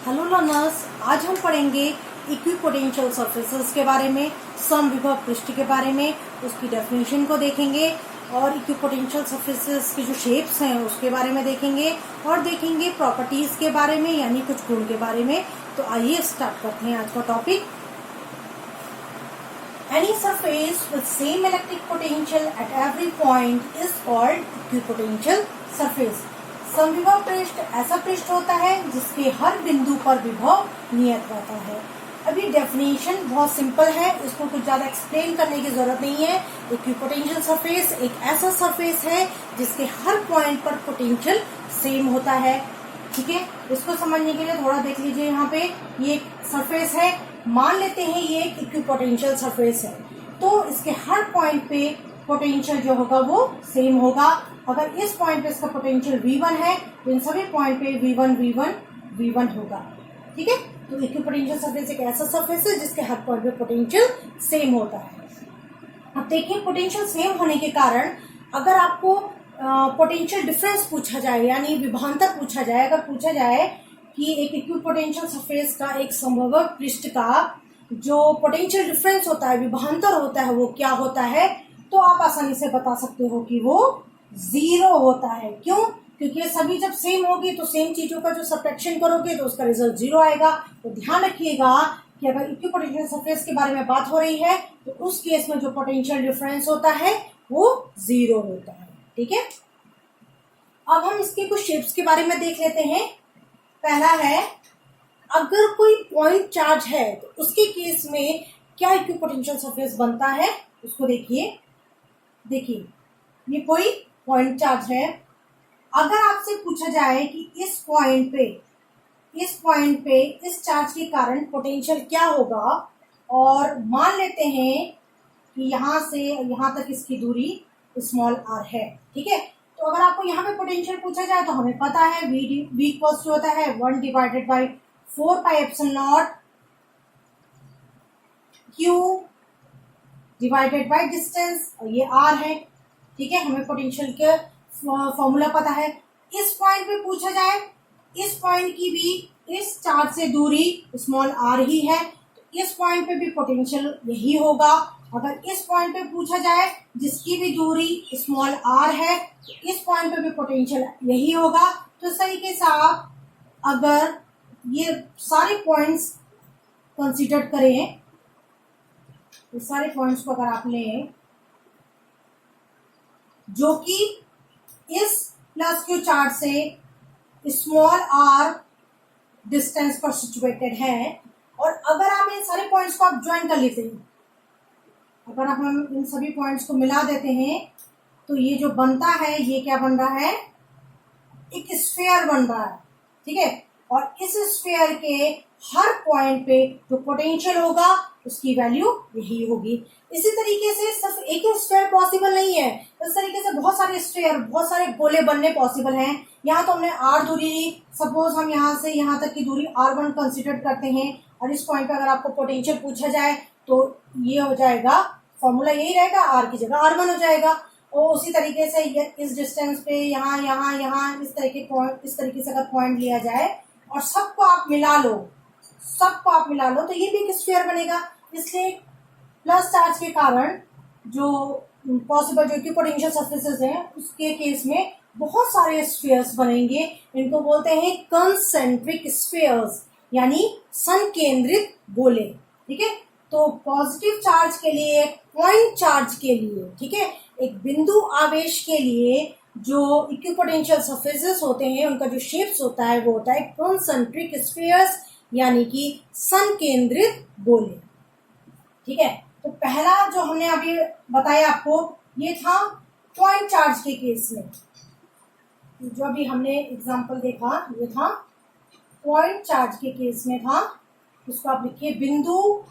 Hello learners, आज हम पढ़ेंगे इक्विपोटेंशियल सरफेसेस के बारे में, समविभव पृष्ठ के बारे में, उसकी डेफिनेशन को देखेंगे और इक्विपोटेंशियल सरफेसेस की जो शेप्स हैं उसके बारे में देखेंगे और देखेंगे प्रॉपर्टीज के बारे में यानी कुछ गुण के बारे में। तो आइए स्टार्ट करते हैं आज का topic. Any surface with same electric potential at every point is called equipotential surface. समविभव पृष्ठ ऐसा पृष्ठ होता है जिसके हर बिंदु पर विभव नियत रहता है। अभी डेफिनेशन बहुत सिंपल है, इसको कुछ ज्यादा एक्सप्लेन करने की जरूरत नहीं है। इक्विपोटेंशियल सरफेस एक ऐसा सरफेस है जिसके हर पॉइंट पर पोटेंशियल सेम होता है। ठीक है, इसको समझने के लिए थोड़ा देख लीजिए। यहाँ पे ये सरफेस है, मान लेते हैं ये एक इक्विपोटेंशियल सरफेस है, तो इसके हर पॉइंट पे पोटेंशियल जो होगा वो सेम होगा। अगर इस पॉइंट पे इसका पोटेंशियल V1 है तो इन सभी पॉइंट पे V1 होगा। ठीक है, तो इक्विपोटेंशियल सरफेस एक ऐसा सरफेस है जिसके हर पॉइंट पे पोटेंशियल सेम होता है। अब देखिए, पोटेंशियल सेम होने के कारण अगर आपको पोटेंशियल डिफरेंस पूछा जाए यानी विभवांतर पूछा जाए, अगर पूछा जाए कि एक इक्विपोटेंशियल सरफेस का एक समविभव पृष्ठ का जो पोटेंशियल डिफरेंस होता है, विभवांतर होता है, वो क्या होता है, तो आप आसानी से बता सकते हो कि वो 0 होता है। क्यों? क्योंकि ये सभी जब सेम होगी तो सेम चीजों का जो सब्ट्रैक्शन करोगे तो उसका रिजल्ट 0 आएगा। तो ध्यान रखिएगा कि अगर इक्विपोटेंशियल सरफेस के बारे में बात हो रही है तो उस केस में जो पोटेंशियल डिफरेंस होता है वो 0 होता है। ठीक है, अब हम इसके कुछ शेप्स के बारे में देख लेते हैं। पहला है, अगर कोई पॉइंट चार्ज है तो उसके केस में क्या इक्विपोटेंशियल सरफेस बनता है, उसको देखिए। ये कोई पॉइंट चार्ज है। अगर आपसे पूछा जाए कि इस पॉइंट पे इस चार्ज के कारण पोटेंशियल क्या होगा, और मान लेते हैं कि यहाँ से यहाँ तक इसकी दूरी स्मॉल r है। ठीक है, तो अगर आपको यहाँ पे पोटेंशियल पूछा जाए तो हमें पता है v इक्वल्स जो होता है 1 divided by 4 pi epsilon not q divided by distance, और ये r है। ठीक है, हमें पोटेंशियल का फॉर्मूला पता है। इस पॉइंट पे पूछा जाए, इस पॉइंट की भी इस चार्ज से दूरी स्मॉल r ही है, तो इस पॉइंट पे भी पोटेंशियल यही होगा। अगर इस पॉइंट पे पूछा जाए जिसकी भी दूरी स्मॉल r है, तो इस पॉइंट पे भी पोटेंशियल यही होगा। तो इस तरीके से आप अगर ये सारे पॉइंट्स कंसीडर करें, ये सारे पॉइंट्स को अगर आप लें जो कि इस प्लस क्यू चार्ज से स्मॉल r डिस्टेंस पर सिचुएटेड है, और अगर आप इन सारे पॉइंट्स को आप ज्वाइन कर लेते हैं, अगर आप हम इन सभी पॉइंट्स को मिला देते हैं तो ये जो बनता है ये क्या बन रहा है, एक स्फीयर बन रहा है। ठीक है, और इस स्फीयर के हर पॉइंट पे जो पोटेंशियल होगा उसकी वैल्यू यही होगी। इसी तरीके से सिर्फ एक ही स्फीयर पॉसिबल नहीं है, इस तरीके से बहुत सारे स्फीयर, बहुत सारे गोले बनने पॉसिबल हैं। यहाँ तो हमने r दूरी ली, सपोज हम यहाँ से यहाँ तक की दूरी r1 कंसिडर करते हैं, और इस पॉइंट पे अगर आपको पोटेंशियल पूछा जाए तो ये हो जाएगा, फॉर्मूला यही रहेगा, r की जगह r1 हो जाएगा। और उसी तरीके से इस डिस्टेंस पे यहाँ इस तरीके से अगर पॉइंट लिया जाए और सबको आप मिला लो तो ये भी एक स्फीयर बनेगा। इसलिए प्लस चार्ज के कारण जो पॉसिबल जो इक्विपोटेंशियल सरफेसेस हैं उसके केस में बहुत सारे स्फीयर्स बनेंगे। इनको बोलते हैं कंसेंट्रिक स्फीयर्स यानी संकेंद्रित गोले। ठीक है, तो पॉजिटिव चार्ज के लिए, पॉइंट चार्ज के लिए, ठीक है, एक बिंदु आवेश के लिए जो इक्विपोटेंशियल सरफेसेस होते हैं उनका जो शेप्स होता है वो होता है कंसेंट्रिक स्फीयर्स यानी कि संकेंद्रित गोले। ठीक है, तो पहला जो हमने अभी बताया आपको ये था पॉइंट चार्ज के केस में। जो अभी हमने एग्जांपल देखा ये था पॉइंट चार्ज के केस में था, उसको आप लिखिए बिंदु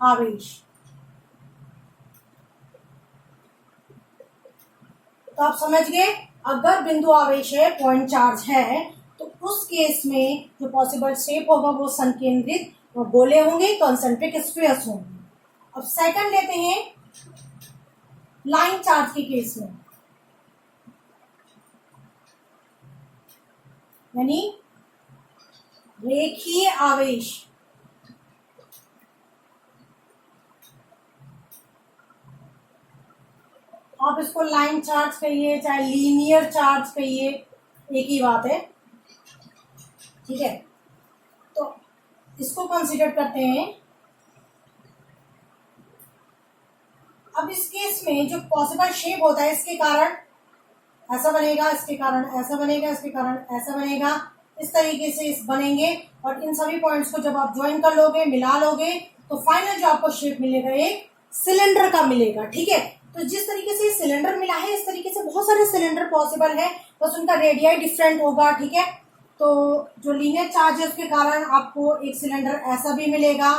आवेश। तो आप समझ गए, अगर बिंदु आवेश है, पॉइंट चार्ज है, तो उस केस में जो पॉसिबल शेप होगा वो संकेंद्रित गोले होंगे, कंसेंट्रिक स्फीयर्स होंगे। अब सेकंड लेते हैं लाइन चार्ज के केस में, यानी रेखीय आवेश, आप इसको लाइन चार्ज कहिए चाहे लीनियर चार्ज कहिए, एक ही बात है, ठीक है। तो इसको कंसीडर करते हैं। अब इस केस में जो पॉसिबल शेप होता है, इसके कारण ऐसा बनेगा, इसके कारण ऐसा बनेगा, इसके कारण ऐसा बनेगा, इस तरीके से इस बनेंगे। और इन सभी पॉइंट्स को जब आप ज्वाइन कर लोगे, मिला लोगे, तो फाइनल जो आपको शेप मिलेगा एक सिलेंडर का मिलेगा, ठीक है। तो जिस तरीके से सिलेंडर मिला है, इस तरीके से बहुत सारे सिलेंडर पॉसिबल है, बस उनका रेडियाई डिफरेंट होगा, ठीक है। तो जो लीनियर चार्ज है उसके कारण आपको एक सिलेंडर ऐसा भी मिलेगा,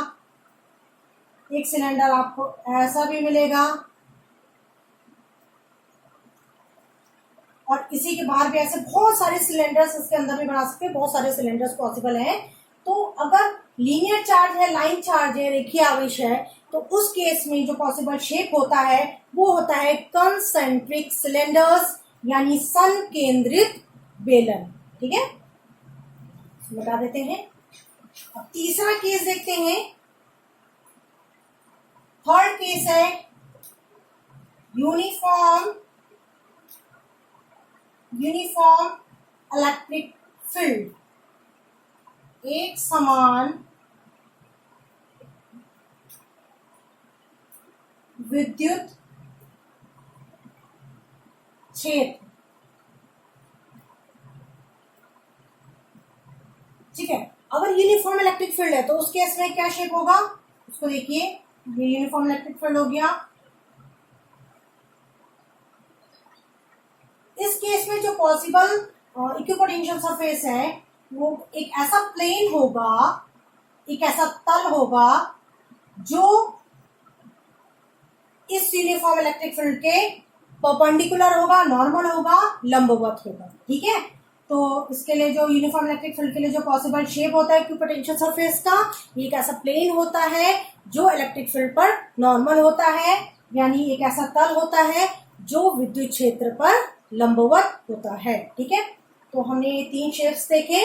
एक सिलेंडर आपको ऐसा भी मिलेगा, और इसी के बाहर भी ऐसे बहुत सारे सिलेंडर्स इसके अंदर भी बना सकते हैं, बहुत सारे सिलेंडर्स पॉसिबल हैं। तो अगर लीनियर चार्ज है, लाइन चार्ज है, रेखीय आवेश है, तो उस केस में जो पॉसिबल शेप होता है वो होता है कंसेंट्रिक सिलेंडर्स, यानी संकेंद्रित बेलन, ठीक है। बता देते हैं। अब तीसरा केस देखते हैं। थर्ड केस है यूनिफॉर्म इलेक्ट्रिक फील्ड, एक समान विद्युत क्षेत्र, ठीक है। अगर यूनिफॉर्म इलेक्ट्रिक फील्ड है तो उस केस में क्या शेप होगा, उसको देखिए, ये यूनिफॉर्म इलेक्ट्रिक फील्ड हो गया। इस केस में जो पॉसिबल इक्विपोटेंशियल सरफेस है वो एक ऐसा प्लेन होगा, एक ऐसा तल होगा जो इस यूनिफॉर्म इलेक्ट्रिक फील्ड के परपेंडिकुलर होगा, नॉर्मल होगा, लंबवत होगा, ठीक है। तो इसके लिए जो यूनिफॉर्म इलेक्ट्रिक फील्ड के लिए जो पॉसिबल शेप होता है इक्विपोटेंशियल सरफेस का, एक ऐसा प्लेन होता है जो इलेक्ट्रिक फील्ड पर नॉर्मल होता है, यानी एक ऐसा तल होता है जो विद्युत क्षेत्र पर लंबवत होता है, ठीक है। तो हमने ये तीन शेप्स देखे।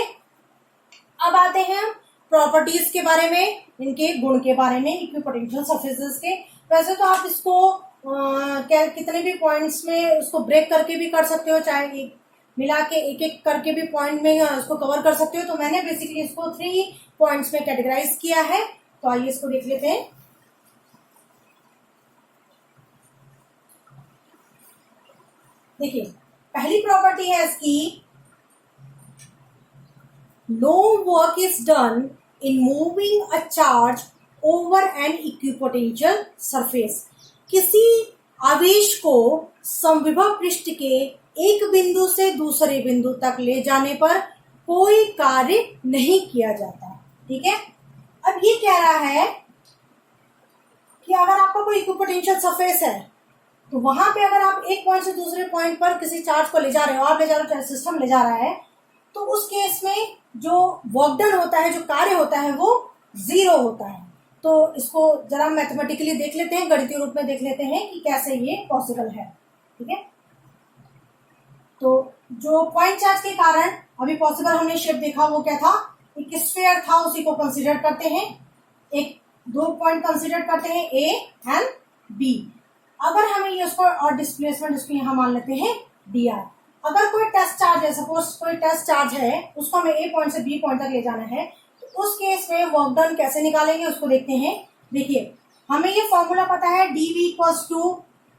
अब आते हैं हम प्रॉपर्टीज के बारे में, इनके गुण के बारे में, इक्विपोटेंशियल सरफेसेस के। वैसे तो आप इसको कितने भी पॉइंट्स में उसको ब्रेक करके भी कर सकते हो, चाहे मिला के एक एक करके भी पॉइंट में उसको कवर कर सकते हो। तो मैंने बेसिकली इसको 3 पॉइंट्स में कैटेगराइज किया है। तो आइए इसको देख लेते हैं। देखिए, पहली प्रॉपर्टी है इसकी, no work is done in moving a charge over an equipotential surface. किसी आवेश को समविभव पृष्ठ के एक बिंदु से दूसरे बिंदु तक ले जाने पर कोई कार्य नहीं किया जाता, ठीक है। अब ये कह रहा है कि अगर आपका कोई इक्विपोटेंशियल सरफेस है तो वहां पे अगर आप एक पॉइंट से दूसरे पॉइंट पर किसी चार्ज को ले जा रहे हो, आप ले जा रहे हो चाहे सिस्टम ले जा रहा है, तो उस केस में जो वर्क डन होता है, जो कार्य होता है, वो 0 होता है। तो इसको जरा मैथमेटिकली देख लेते हैं, गणितीय रूप में देख लेते हैं कि कैसे ये पॉसिबल है, ठीक है। तो जो पॉइंट चार्ज के कारण अभी पॉसिबल हमने शेप देखा, वो क्या था, एक स्फीयर था, उसी को कंसीडर करते हैं। एक 2 पॉइंट कंसीडर करते हैं, ए एंड बी। अगर हमें ये उसको और डिस्प्लेसमेंट इसको यहाँ मान लेते हैं dr। अगर कोई टेस्ट चार्ज है, सपोज कोई टेस्ट चार्ज है, उसको हमें ए पॉइंट से बी पॉइंट तक ले जाना है, तो उस केस में वर्क डन कैसे निकालेंगे उसको देखते हैं। देखिए, हमें ये फॉर्मूला पता है, dv equals to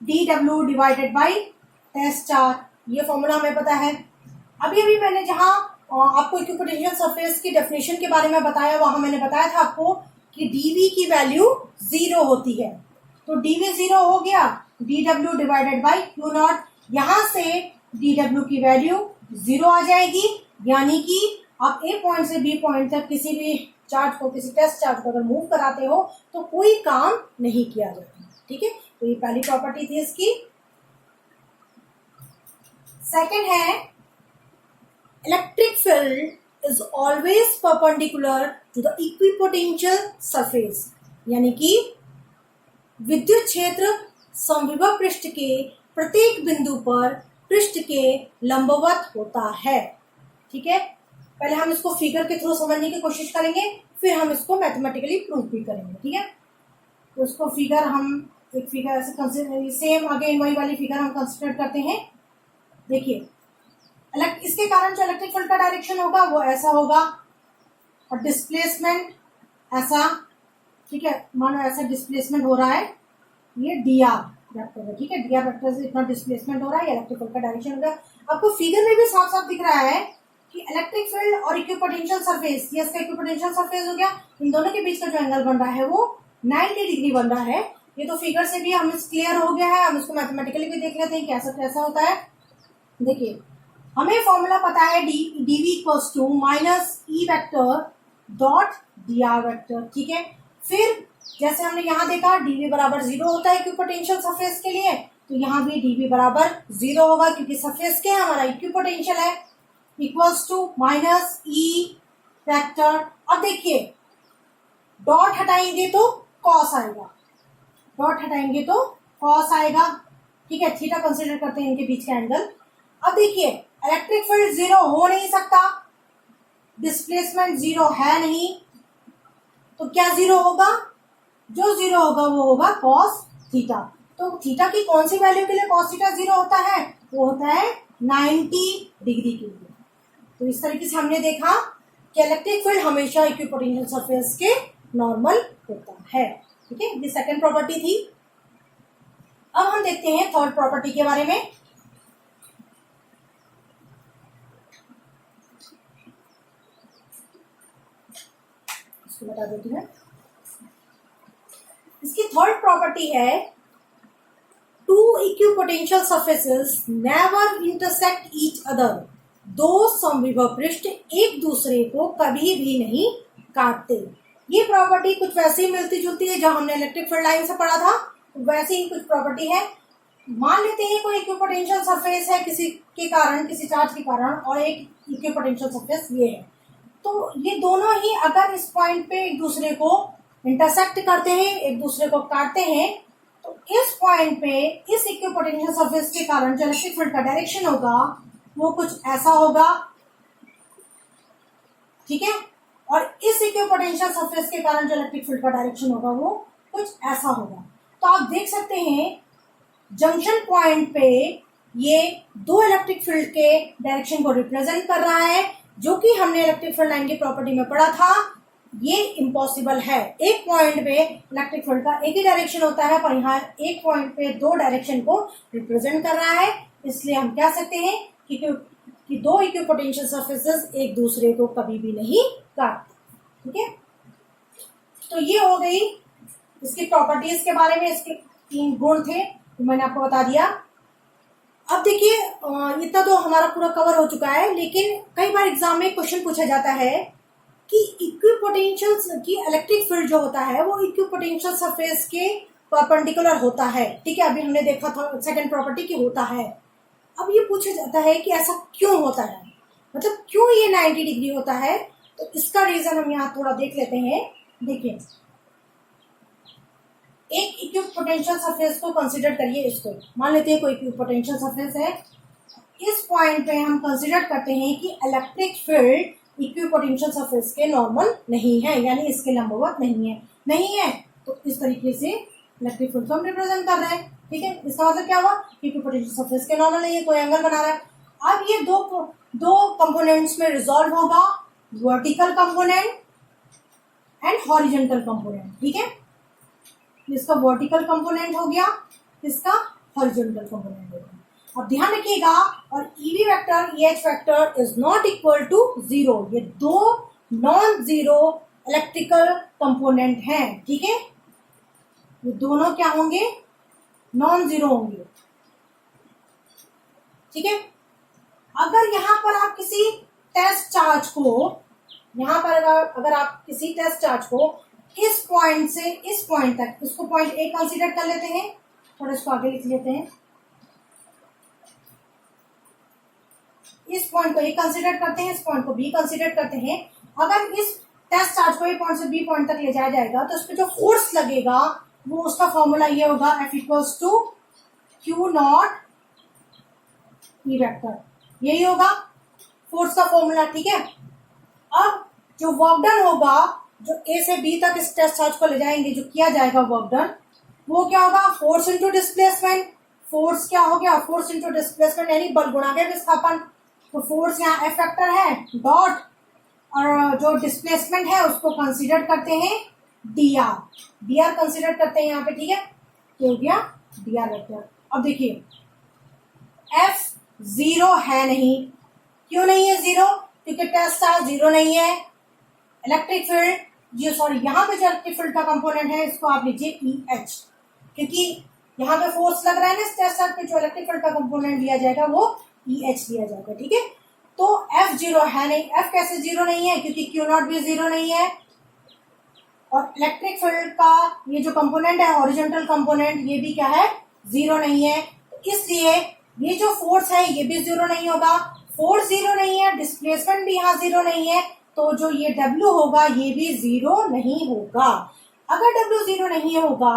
dw divided by test charge, ये फॉर्मूला हमें पता है। अभी अभी मैंने जहाँ आपको इक्विपोटेंशियल सरफेस की डेफिनेशन के बारे में बताया, वहां मैंने बताया था आपको कि dv की वैल्यू 0 होती है। तो dv 0 हो गया, dw divided by q not, यहां से dw की वैल्यू 0 आ जाएगी, यानी कि आप ए पॉइंट से बी पॉइंट तक किसी भी चार्ज को, किसी टेस्ट चार्ज को अगर मूव कराते हो तो कोई काम नहीं किया जाता, ठीक है। तो ये पहली प्रॉपर्टी थी इसकी। सेकंड है, electric field is always perpendicular to the equipotential surface, यानी कि विद्युत क्षेत्र समविभव पृष्ठ के प्रत्येक बिंदु पर पृष्ठ के लंबवत होता है, ठीक है। पहले हम इसको फिगर के थ्रू समझने की कोशिश करेंगे, फिर हम इसको मैथमेटिकली प्रूव भी करेंगे, ठीक है। तो उसको फिगर हम एक फिगर ऐसे कंसिडर, सेम अगेन वही वाली फिगर हम कंसिडर करते हैं। देखिए इसके कारण जो इलेक्ट्रिक फील्ड का डायरेक्शन होगा वो ऐसा होगा और डिस्प्लेसमेंट ऐसा, ठीक है। मानो ऐसा डिस्प्लेसमेंट हो रहा है, ये dr वेक्टर है, ठीक है। dr वेक्टर से इतना डिस्प्लेसमेंट हो रहा है, इलेक्ट्रिक फील्ड का डायरेक्शन होगा। आपको फिगर में भी साफ साफ दिख रहा है कि इलेक्ट्रिक फील्ड और इक्विपोटेंशियल सरफेस, ये इसका इक्विपोटेंशियल सरफेस हो गया, इन दोनों के बीच का जो एंगल बन रहा है वो 90 डिग्री बन रहा है। ये तो फिगर से भी हमें क्लियर हो गया है। हम इसको मैथमेटिकली भी देख लेते हैं कैसा कैसा होता है। देखिए हमें फॉर्मूला पता है dv equals to minus E vector dot dr vector, ठीक है। फिर जैसे हमने यहाँ देखा dv बराबर 0 होता है इक्विपोटेंशियल सरफेस के लिए, तो यहाँ भी dv बराबर 0 होगा क्योंकि सरफेस के हमारा इक्विपोटेंशियल है, equals to minus E vector. अब देखिए डॉट हटाएंगे तो कॉस आएगा, डॉट हटाएंगे तो कॉस आएगा, ठीक है। थीटा कंसीडर करते हैं इनके बीच का एंगल। अब देखिए इलेक्ट्रिक फील्ड 0 हो नहीं सकता, डिस्प्लेसमेंट 0 है नहीं, तो क्या 0 होगा? जो 0 होगा वो होगा कॉस थीटा। तो थीटा की कौन सी वैल्यू के लिए कॉस थीटा 0 होता है? वो होता है 90 डिग्री के लिए। तो इस तरीके से हमने देखा कि इलेक्ट्रिक फील्ड हमेशा इक्विपोटेंशियल सरफेस के नॉर्मल होता है, ठीक है। ये सेकंड प्रॉपर्टी थी। अब हम देखते हैं थर्ड प्रॉपर्टी के बारे में। इसको बता देती हूँ। इसकी थर्ड प्रॉपर्टी है two equipotential surfaces never intersect each other. दो समविभव पृष्ठ एक दूसरे को कभी भी नहीं काटते। ये प्रॉपर्टी कुछ वैसे ही मिलती जुलती है जो हमने इलेक्ट्रिक फील्ड लाइन से पढ़ा था, वैसे ही कुछ प्रॉपर्टी है। मान लेते हैं कोई इक्विपोटेंशियल सरफेस है किसी के कारण, किसी चार्ज के कारण, और एक इक्विपोटेंशियल सरफेस ये है। तो ये दोनों ही अगर इस पॉइंट पे एक दूसरे को इंटरसेक्ट करते हैं, एक दूसरे को काटते हैं, तो इस पॉइंट पे इस इक्विपोटेंशियल सरफेस के कारण जो इलेक्ट्रिक फील्ड का डायरेक्शन होगा वो कुछ ऐसा होगा, ठीक है। और इस इक्विपोटेंशियल सरफेस के कारण जो इलेक्ट्रिक फील्ड का डायरेक्शन होगा वो कुछ ऐसा होगा। तो आप देख सकते हैं जंक्शन पॉइंट पे ये दो इलेक्ट्रिक फील्ड के डायरेक्शन को रिप्रेजेंट कर रहा है, जो कि हमने इलेक्ट्रिक फील्ड लाइन की प्रॉपर्टी में पढ़ा था। ये इम्पॉसिबल है। एक पॉइंट पे इलेक्ट्रिक फील्ड का एक ही डायरेक्शन होता है, पर यहाँ एक पॉइंट पे दो डायरेक्शन को रिप्रेजेंट कर रहा है। इसलिए हम कह सकते हैं कि दो इक्विपोटेंशियल सरफेसेस एक दूसरे को कभी भी नहीं काटते, ठीक है। तो ये हो गई इसकी प्रॉपर्टीज के बारे में। इसके 3 गुण थे तो मैंने आपको बता दिया। अब देखिए इतना तो हमारा पूरा कवर हो चुका है, लेकिन कई बार एग्जाम में क्वेश्चन पूछा जाता है कि इक्विपोटेंशियल की इलेक्ट्रिक फील्ड जो होता है वो इक्विपोटेंशियल सरफेस के परपेंडिकुलर होता है, ठीक है। अभी हमने देखा था सेकंड प्रॉपर्टी की होता है। अब ये पूछा जाता है कि ऐसा क्यों होता है, मतलब क्यों ये 90 डिग्री होता है। तो इसका रीजन हम यहाँ थोड़ा देख लेते हैं। देखिए एक इक्विपोटेंशियल सरफेस को कंसीडर करिए, इसको मान लेते हैं कोई इक्विपोटेंशियल सरफेस है। इस पॉइंट पे हम कंसीडर करते हैं कि इलेक्ट्रिक फील्ड इक्विपोटेंशियल सरफेस के नॉर्मल नहीं है, यानी इसके लंबवत नहीं है। तो इस तरीके से इलेक्ट्रिक फील्ड को हम रिप्रेजेंट कर रहे हैं, ठीक है। इसका मतलब क्या हुआ? इक्विपोटेंशियल सरफेस के नॉर्मल नहीं है, कोई एंगल बना रहा है। अब ये दो कंपोनेंट्स में रिजॉल्व होगा, vertical component and horizontal component, ठीक है। इसका वर्टिकल कंपोनेंट हो गया, इसका हॉरिजॉन्टल कंपोनेंट हो गया। अब ध्यान रखिएगा, और EV vector EH vector is not equal to 0। ये दो नॉन जीरो इलेक्ट्रिकल कंपोनेंट हैं, ठीक है। ये दोनों क्या होंगे? नॉन जीरो होंगे, ठीक है। अगर यहाँ पर आप किसी टेस्ट चार्ज को, यहाँ पर अगर आप किसी टेस्ट चार्ज को इस पॉइंट से इस पॉइंट तक, इसको पॉइंट A कंसीडर कर लेते हैं और इसको आगे लिख लेते हैं। इस पॉइंट को A कंसीडर करते हैं, इस पॉइंट को B कंसीडर करते हैं। अगर इस टेस्ट चार्ज को A पॉइंट से B पॉइंट तक ले जाया जाएगा तो उस पर जो फोर्स लगेगा वो उसका फॉर्मूला ये होगा F equals to Q naught E vector. यही होगा फोर्स का फॉर्मूला, ठीक है। अब जो वर्क डन होगा, जो ए से बी तक इस टेस्ट चार्ज को ले जाएंगे, जो किया जाएगा वर्क डन, वो क्या होगा, फोर्स इंटू डिस्प्लेसमेंट। फोर्स क्या हो गया, फोर्स इंटू डिस्प्लेसमेंट यानी बल गुणा के विस्थापन। तो फोर्स यहाँ एफ फैक्टर है, डॉट, और जो डिस्प्लेसमेंट है उसको कंसीडर करते हैं D R, D R consider करते हैं यहाँ पे, ठीक है, ये हो गया डी आर वेक्टर। अब देखिए एफ जीरो है नहीं, क्यों नहीं है जीरो, क्योंकि टेस्ट चार्ज जीरो नहीं है। इलेक्ट्रिक फील्ड, ये सॉरी यहाँ पे जो इलेक्ट्रिक फील्ड का कंपोनेंट है इसको आप लीजिए ई एच, क्योंकि यहाँ पे फोर्स लग रहा है ना इस टेस्ट चार्ज पे, जो इलेक्ट्रिक फील्ड का कंपोनेंट लिया जाएगा वो ई एच लिया जाएगा, ठीक है। तो एफ जीरो है नहीं, एफ कैसे जीरो नहीं है, क्योंकि क्यू नॉट भी जीरो नहीं है, और इलेक्ट्रिक फील्ड का ये जो कंपोनेंट है हॉरिजॉन्टल कंपोनेंट, ये भी क्या है, जीरो नहीं है। तो इसलिए ये जो फोर्स है ये भी जीरो नहीं होगा, फोर्स जीरो नहीं है, डिस्प्लेसमेंट भी यहाँ जीरो नहीं है, तो जो ये W होगा ये भी जीरो नहीं होगा। अगर W जीरो नहीं होगा,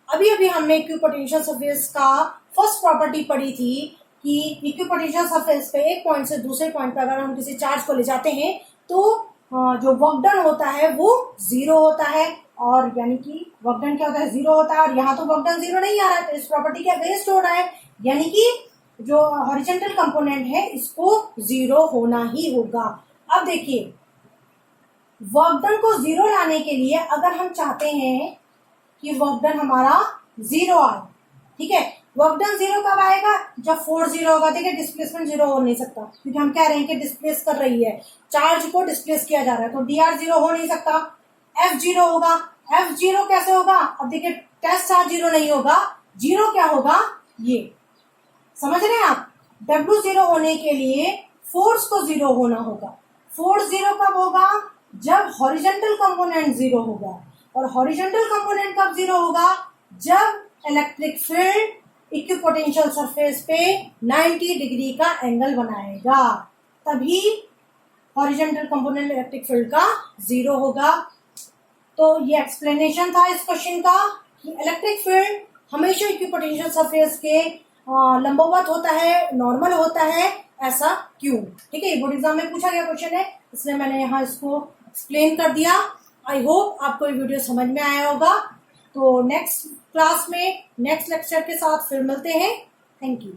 अभी अभी हमने इक्विपोटेंशियल सरफेस का फर्स्ट प्रॉपर्टी पढ़ी थी कि इक्विपोटेंशियल सरफेस पे एक पॉइंट से दूसरे पॉइंट पे अगर हम किसी चार्ज को ले जाते हैं तो जो वर्क डन होता है वो जीरो होता है, और यानी कि वर्क डन क्या होता है, जीरो होता है, और यहाँ तो वर्क डन जीरो नहीं आ रहा है, तो इस प्रॉपर्टी के अगेंस्ट हो रहा है, यानी कि जो हॉरिजॉन्टल कंपोनेंट है इसको जीरो होना ही होगा। अब देखिए वर्क डन को जीरो लाने के लिए अगर हम चाहते हैं कि वर्क डन हमारा जीरो आए, ठीक है, वर्क डन जीरो कब आएगा, जब फोर्स जीरो होगा। देखिए डिस्प्लेसमेंट जीरो हो नहीं सकता, क्योंकि हम कह रहे हैं कि डिस्प्लेस कर रही है, चार्ज को डिस्प्लेस किया जा रहा है, तो डी आर जीरो हो नहीं सकता, एफ जीरो होगा। एफ जीरो कैसे होगा, अब देखिए टेस्ट चार्ज जीरो नहीं होगा, जीरो क्या होगा, ये समझ रहे हैं आप, डब्ल्यू जीरो होने के लिए फोर्स को जीरो होना होगा। फोर्स जीरो कब होगा, जब हॉरिजॉन्टल कंपोनेंट जीरो होगा, और हॉरिजॉन्टल कंपोनेंट कब जीरो होगा, जब इलेक्ट्रिक फील्ड इक्विपोटेंशियल सरफेस पे 90 डिग्री का एंगल बनाएगा, तभी हॉरिजॉन्टल कंपोनेंट इलेक्ट्रिक फील्ड का जीरो होगा। तो ये एक्सप्लेनेशन था इस क्वेश्चन का कि इलेक्ट्रिक फील्ड हमेशा इक्विपोटेंशियल सरफेस के लंबवत होता है, नॉर्मल होता है, ऐसा क्यों, ठीक है। ये बोर्ड एग्जाम में पूछा गया क्वेश्चन है, इसलिए मैंने यहाँ इसको एक्सप्लेन कर दिया। आई होप आपको ये वीडियो समझ में आया होगा। तो नेक्स्ट क्लास में नेक्स्ट लेक्चर के साथ फिर मिलते हैं। Thank you.